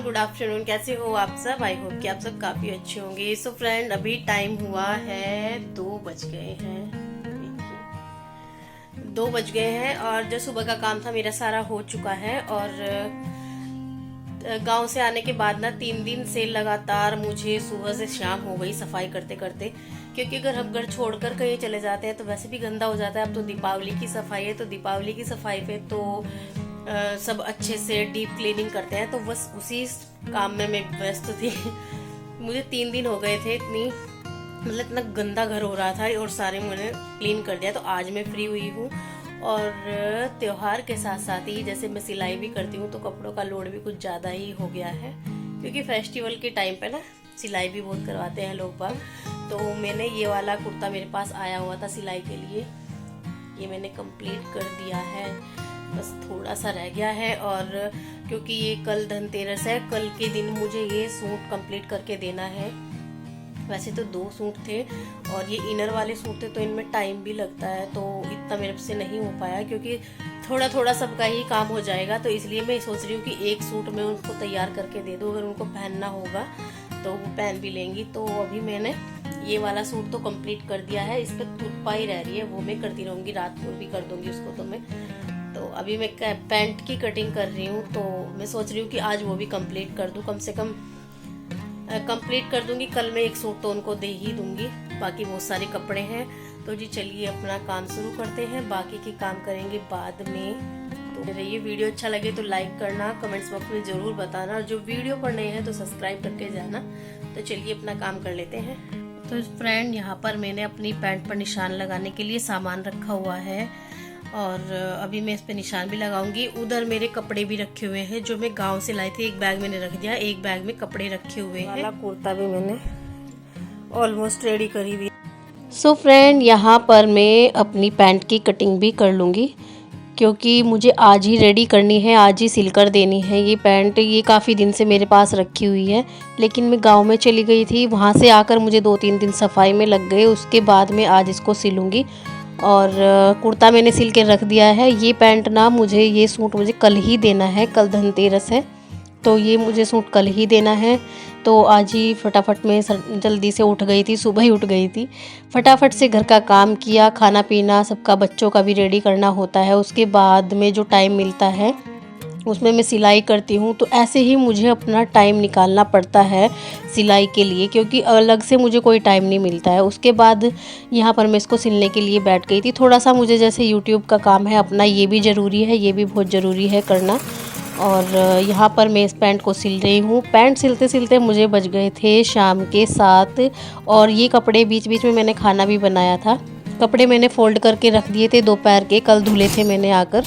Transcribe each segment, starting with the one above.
Good afternoon. कैसे हो आप सब? आई होप कि आप सब काफ़ी अच्छे होंगे। सो फ्रेंड, अभी टाइम हुआ है 2 बज गए हैं। देखिए 2 बज गए हैं और जो सुबह का काम था मेरा सारा हो चुका है। और गांव से आने के बाद ना 3 दिन से लगातार मुझे सुबह से शाम हो गई सफाई करते करते, क्योंकि अगर हम घर छोड़कर कहीं चले जाते हैं तो वैसे भी गंदा हो जाता है। अब तो दीपावली की सफाई है, तो दीपावली की सफाई पे तो सब अच्छे से डीप क्लीनिंग करते हैं, तो बस उसी काम में मैं व्यस्त थी। मुझे 3 दिन हो गए थे, इतना गंदा घर हो रहा था और सारे मैंने क्लीन कर दिया। तो आज मैं फ्री हुई हूँ और त्योहार के साथ साथ ही जैसे मैं सिलाई भी करती हूँ तो कपड़ों का लोड भी कुछ ज़्यादा ही हो गया है, क्योंकि फेस्टिवल के टाइम पे ना सिलाई भी बहुत करवाते हैं लोग बाग। तो मैंने ये वाला कुर्ता मेरे पास आया हुआ था सिलाई के लिए, ये मैंने कंप्लीट कर दिया है, बस थोड़ा सा रह गया है। और क्योंकि ये कल धनतेरस है, कल के दिन मुझे ये सूट कंप्लीट करके देना है। वैसे तो 2 सूट थे और ये इनर वाले सूट थे, तो इनमें टाइम भी लगता है, तो इतना मेरे से नहीं हो पाया, क्योंकि थोड़ा थोड़ा सबका ही काम हो जाएगा। तो इसलिए मैं सोच रही हूँ कि एक सूट मैं उनको तैयार करके दे दूँ, अगर उनको पहनना होगा तो वो पहन भी लेंगी। तो अभी मैंने ये वाला सूट तो कंप्लीट कर दिया है, इस पर तुप्पा ही रह रही है, वो मैं करती रहूँगी, रात को भी कर दूँगी उसको। तो मैं अभी मैं पैंट की कटिंग कर रही हूँ, तो मैं सोच रही हूँ कि आज वो भी कंप्लीट कर दूँ, कम से कम कंप्लीट कर दूंगी। कल मैं एक सूट तो उनको दे ही दूंगी, बाकी बहुत सारे कपड़े हैं। तो जी चलिए अपना काम शुरू करते हैं, बाकी के काम करेंगे बाद में। तो ये वीडियो अच्छा लगे तो लाइक करना, कमेंट्स बॉक्स में ज़रूर बताना, और जो वीडियो पर नए हैं तो सब्सक्राइब करके जाना। तो चलिए अपना काम कर लेते हैं। तो फ्रेंड, यहाँ पर मैंने अपनी पैंट पर निशान लगाने के लिए सामान रखा हुआ है और अभी मैं इस पे निशान भी लगाऊंगी। उधर मेरे कपड़े भी रखे हुए हैं जो मैं गांव से लाई थी, एक बैग मैंने रख दिया, एक बैग में कपड़े रखे हुए हैं। वाला कुर्ता भी मैंने ऑलमोस्ट रेडी करी हुई। सो फ्रेंड, यहाँ पर मैं अपनी पैंट की कटिंग भी कर लूँगी, क्योंकि मुझे आज ही रेडी करनी है, आज ही सिल कर देनी है ये पैंट। ये काफ़ी दिन से मेरे पास रखी हुई है, लेकिन मैं गांव में चली गई थी, वहाँ से आकर मुझे 2-3 दिन सफाई में लग गए। उसके बाद मैं आज इसको सिलूँगी और कुर्ता मैंने सिल के रख दिया है। ये पैंट ना मुझे, ये सूट मुझे कल ही देना है, कल धनतेरस है, तो ये मुझे सूट कल ही देना है। तो आज ही फटाफट में जल्दी से उठ गई थी, सुबह ही उठ गई थी, फटाफट से घर का काम किया, खाना पीना सबका, बच्चों का भी रेडी करना होता है। उसके बाद में जो टाइम मिलता है उसमें मैं सिलाई करती हूँ। तो ऐसे ही मुझे अपना टाइम निकालना पड़ता है सिलाई के लिए, क्योंकि अलग से मुझे कोई टाइम नहीं मिलता है। उसके बाद यहाँ पर मैं इसको सिलने के लिए बैठ गई थी। थोड़ा सा मुझे जैसे यूट्यूब का काम है अपना, ये भी ज़रूरी है, ये भी बहुत ज़रूरी है करना। और यहाँ पर मैं इस पैंट को सिल रही हूँ। पैंट सिलते सिलते मुझे बज गए थे शाम के 7। और ये कपड़े बीच बीच में मैंने खाना भी बनाया था। कपड़े मैंने फोल्ड करके रख दिए थे दोपहर के, कल धुले थे मैंने आकर।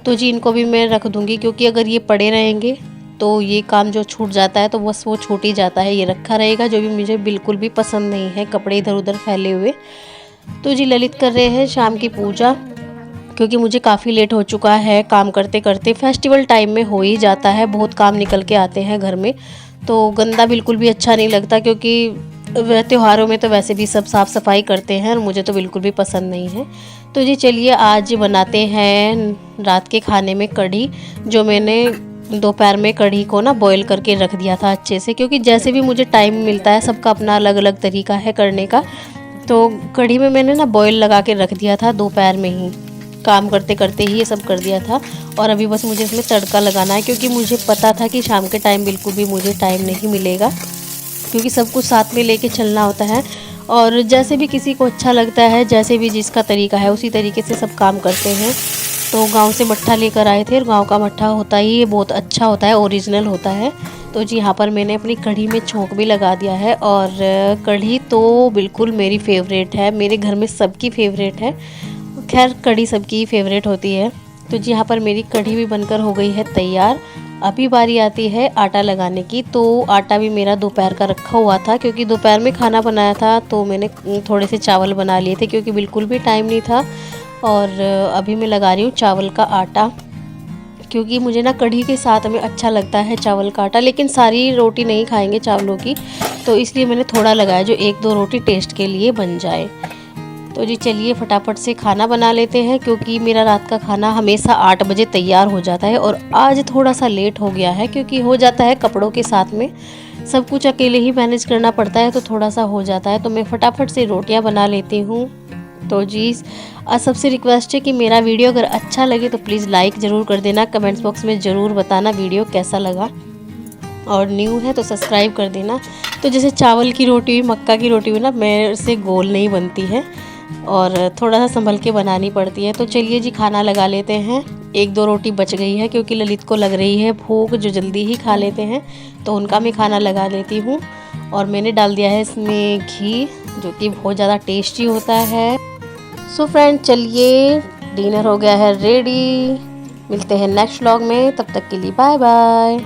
तो जी इनको भी मैं रख दूँगी, क्योंकि अगर ये पड़े रहेंगे तो ये काम जो छूट जाता है तो बस वो छूट ही जाता है, ये रखा रहेगा, जो भी मुझे बिल्कुल भी पसंद नहीं है कपड़े इधर उधर फैले हुए। तो जी ललित कर रहे हैं शाम की पूजा, क्योंकि मुझे काफ़ी लेट हो चुका है काम करते करते। फेस्टिवल टाइम में हो ही जाता है, बहुत काम निकल के आते हैं घर में, तो गंदा बिल्कुल भी अच्छा नहीं लगता, क्योंकि त्योहारों में तो वैसे भी सब साफ़ सफाई करते हैं और मुझे तो बिल्कुल भी पसंद नहीं है। तो जी चलिए आज बनाते हैं रात के खाने में कढ़ी, जो मैंने दोपहर में कढ़ी को ना बॉईल करके रख दिया था अच्छे से, क्योंकि जैसे भी मुझे टाइम मिलता है, सबका अपना अलग अलग तरीका है करने का। तो कढ़ी में मैंने ना बॉईल लगा के रख दिया था, दोपहर में ही काम करते करते ही ये सब कर दिया था। और अभी बस मुझे इसमें तड़का लगाना है, क्योंकि मुझे पता था कि शाम के टाइम बिल्कुल भी मुझे टाइम नहीं मिलेगा, क्योंकि सब कुछ साथ में लेके चलना होता है। और जैसे भी किसी को अच्छा लगता है, जैसे भी जिसका तरीका है, उसी तरीके से सब काम करते हैं। तो गांव से मट्ठा लेकर आए थे, और गांव का मट्ठा होता ही बहुत अच्छा होता है, ओरिजिनल होता है। तो जी यहाँ पर मैंने अपनी कढ़ी में छोंक भी लगा दिया है। और कढ़ी तो बिल्कुल मेरी फेवरेट है, मेरे घर में सबकी फेवरेट है। खैर कढ़ी सबकी फेवरेट होती है। तो जी यहाँ पर मेरी कढ़ी भी बनकर हो गई है तैयार। अभी बारी आती है आटा लगाने की। तो आटा भी मेरा दोपहर का रखा हुआ था, क्योंकि दोपहर में खाना बनाया था, तो मैंने थोड़े से चावल बना लिए थे, क्योंकि बिल्कुल भी टाइम नहीं था। और अभी मैं लगा रही हूँ चावल का आटा, क्योंकि मुझे ना कढ़ी के साथ में अच्छा लगता है चावल का आटा, लेकिन सारी रोटी नहीं खाएंगे चावलों की, तो इसलिए मैंने थोड़ा लगाया, जो 1-2 रोटी टेस्ट के लिए बन जाए। तो जी चलिए फटाफट से खाना बना लेते हैं, क्योंकि मेरा रात का खाना हमेशा 8 बजे तैयार हो जाता है और आज थोड़ा सा लेट हो गया है, क्योंकि हो जाता है कपड़ों के साथ में सब कुछ अकेले ही मैनेज करना पड़ता है, तो थोड़ा सा हो जाता है। तो मैं फटाफट से रोटियां बना लेती हूँ। तो जी सबसे रिक्वेस्ट है कि मेरा वीडियो अगर अच्छा लगे तो प्लीज़ लाइक ज़रूर कर देना, कमेंट्स बॉक्स में ज़रूर बताना वीडियो कैसा लगा, और न्यू है तो सब्सक्राइब कर देना। तो जैसे चावल की रोटी मक्का की रोटी भी ना मेरे से गोल नहीं बनती है और थोड़ा सा संभल के बनानी पड़ती है। तो चलिए जी खाना लगा लेते हैं। 1-2 रोटी बच गई है क्योंकि ललित को लग रही है भूख, जो जल्दी ही खा लेते हैं, तो उनका मैं खाना लगा लेती हूँ। और मैंने डाल दिया है इसमें घी, जो कि बहुत ज़्यादा टेस्टी होता है। सो फ्रेंड चलिए डिनर हो गया है रेडी। मिलते हैं नेक्स्ट व्लॉग में, तब तक के लिए बाय बाय।